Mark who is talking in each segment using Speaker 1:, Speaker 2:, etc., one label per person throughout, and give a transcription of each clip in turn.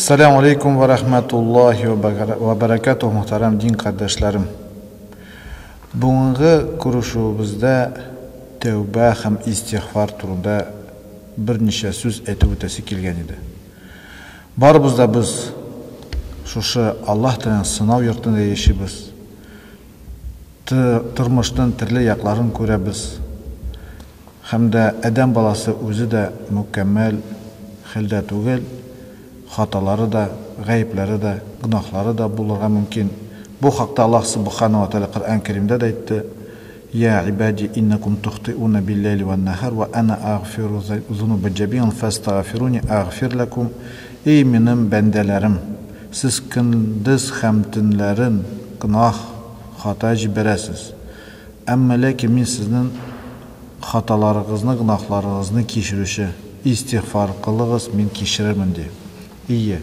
Speaker 1: Assalamu alaikum ve rahmetullahi ve berekatuhu muhterem din kardeşlerim. Bugünkü kuruşubuzda tevbe hem istiğfar turunda bir neçe söz etip ötesi kelgen idi. Barımızda biz şuşu Allah bilen sınav yurtunda yaşaybiz. Turmuşdan türlü yaklarını göremiz. Hem de adam balası özü de mükemmel halde tugel. Hataları da, gayipleri de, günahları da bulurga mümkün. Bu hakta Allah subhanahu wa ta'ala Kur'an-ı Kerim'de de etti. Ya ibadi innekum tuhti'una billeyli ve nehar ve ana ağfiru zunubu cebiyan festağfiruni ağfir lekum. Ey benim bendelerim, siz gündüz hemtinlerin günah hata ciberesiz. Ama lakin min sizin hatalarınızını, günahlarınızını kişirişi, istiğfar kılığız min kişirirmin diye. İyi.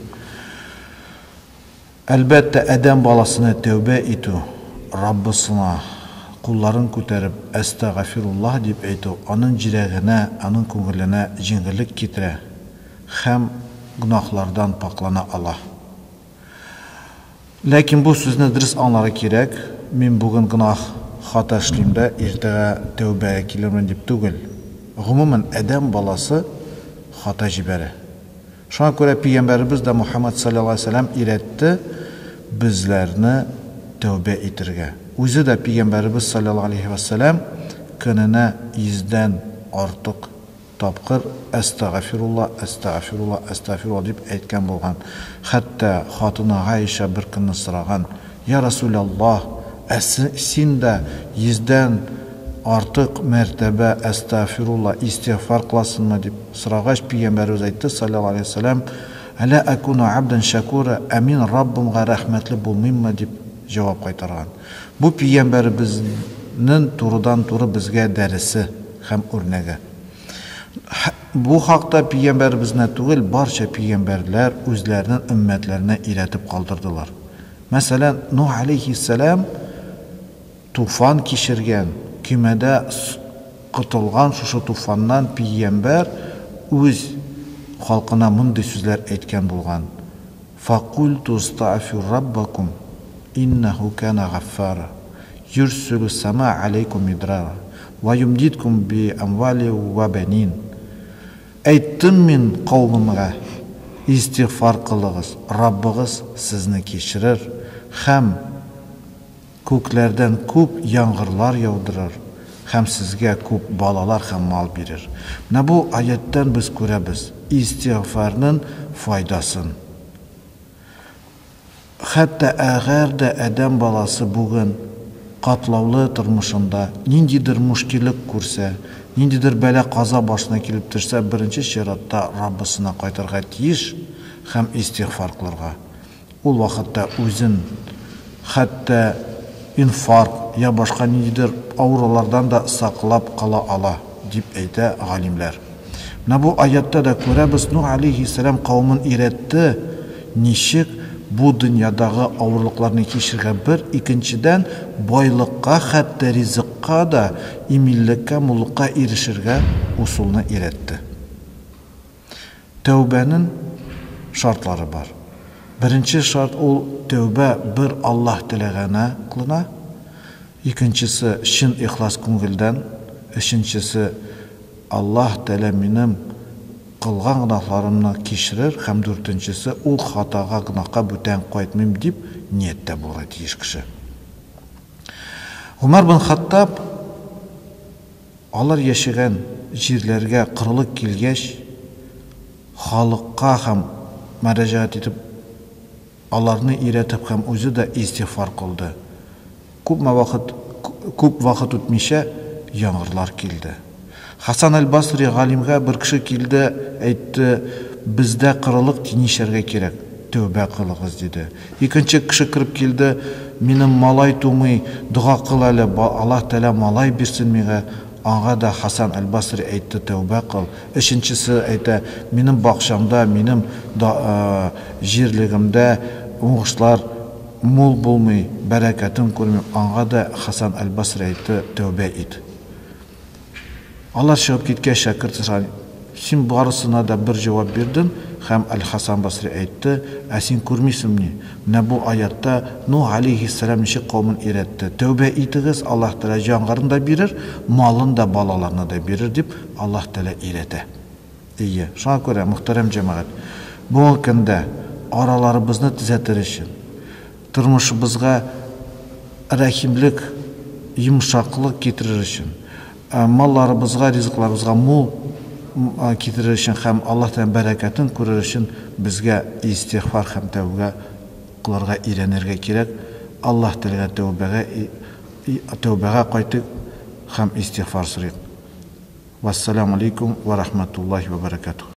Speaker 1: Elbette adam balasına tövbe etu, Rabbisine kulların көтеріп, estağfirullah deyip etu, onun cireğine, onun köngülüne cingirlik getire, hem günahlardan paklana Allah. Lakin bu sözünü dürüst anları gerek, men bugün günah hata işlimde ertege tövbeye kelirmen deyip tugul. Umumen adam balası hata jibere. Şuna göre Peygamberimiz de Muhammed sallallahu aleyhi ve sellem iretti bizlerini tövbe etirge. Özü de Peygamberimiz sallallahu aleyhi ve sellem gününe 100'den artık tapkır estağfirullah, estağfirullah, estağfirullah deyip etken bolgan. Hatta hatına Ayşe bir kını sıragan. Ya Resulallah, sen de 100'den artık mertebe estağfirullah istiğfar kılasın mı deyip sıragaş Peygamberimiz aytti sallallahu aleyhi ve sellem ala akunu abden şakura emin Rabbimga rahmetli bulmayım mı deyip cevap kaytargan. Bu Peygamberimizin turudan turu bizge derisi hem örneği. Bu hakta Peygamberimizne tugul barça Peygamberler özlerinin ümmetlerine iletip kaldırdılar. Mesela Nuh aleyhisselam tufan kişirgen kümede kıtılgan şu tufandan Peygamber öz halkına mındı sözler etken bulgan. فَقُلْتُ اسْتَعْفِرْ رَبَّكُمْ إِنَّهُ كَانَ غَفَّارًا يُرْسِلُ السَّمَاءَ عَلَيْكُمْ مِدْرَارًا وَيُمْدِدْكُمْ بِأَمْوَالٍ وَبَنِينَ Eyttim min kavmime istiğfar kılığız. Rabbiniz sizni keşirir. Hem köklerden köp yağmurlar yağdırır. Hem sizge köp balalar hem mal verir. Ne bu ayetten biz göremiz istiğfarının faydasını. Hatta eğer de adam balası bugün katlavlı turmuşunda nindidir müşkilik kursa, nindidir bela kaza başına kelip tursa, birinci şeratta Rabbisine kaytarga tiyiş hem istiğfar kılırga. Ol vakitte özün hatta infark ya başka nidir avralardan da saklap kala ala deyip eyte alimler. Ne bu ayette de göremiz Nuh aleyhisselam kavmin iretti nişik bu dünyadağı avırlıklarını keşirge bir, ikinciden boylıkka hatta rizikka da imillikka, mullukka erişirge usulunu iretti. Tevbenin şartları var. Birinci şart o tövbe bir Allah dilegene kılına. İkincisi şin ihlas köngülden. Üçüncüsü Allah Teala benim kılgan günahlarımı keşirir. Hem dördüncüsü o hataga günahka büten koyatmayayım deyip niyette bulur diyiş kişi. Ömer bin Hattab alır yaşayan jirlerge kırılık kilgeç halıkka hem müracaat edip Allah'ını iretip hem özü de istiğfar kıldı. Küp vakit ötmişe yağmurlar geldi. Hasan el-Basri galimge bir kişi geldi, etti, bizde kırılık dinişerge gerek, tövbe kılığız dedi. İkinci kişi kırıp geldi, benim malay tumi, dua kılalı, Allah Teala malay birsin mege. Ağa da Hasan el-Basri etti, tövbe kıl. Üçüncüsü etti, benim bakşamda, benim jirligimde oğuşlar mol bulmay, bereketim görmey. Ağa da Hasan el-Basri etti, tövbe et. Allah şahap ketken şakirti sen barısına da bir cevap verdin, һәм Әл-Хасан Басри әйтте: "Ә син күрмисеңме? Менә бу аятта Нух алейхиссалам ничек кавмен өйрәтте? Тәүбә итегез, Аллаһ Тәгалә җаннарын да бирер, малын да, балаларны да бирер" дип Аллаһ Тәгалә өйрәтә. Ие, шуңа күрә, мөхтәрәм җәмәгать, бүгенге көндә араларыбызны төзәтер өчен, тормышыбызга рәхимлек, йомшаклык китерер өчен, малларыбызга, ризыкларыбызга мул китерер өчен һәм Аллаһтан бәрәкәтен күрер өчен безгә истигъфар һәм тәүбә кылырга өйрәнергә кирәк. Аллаһ Тәгаләгә тәүбәгә кайтыйк һәм истигъфар сорыйк. Вассаламу алейкум ва рахматуллахи ва баракатуһ.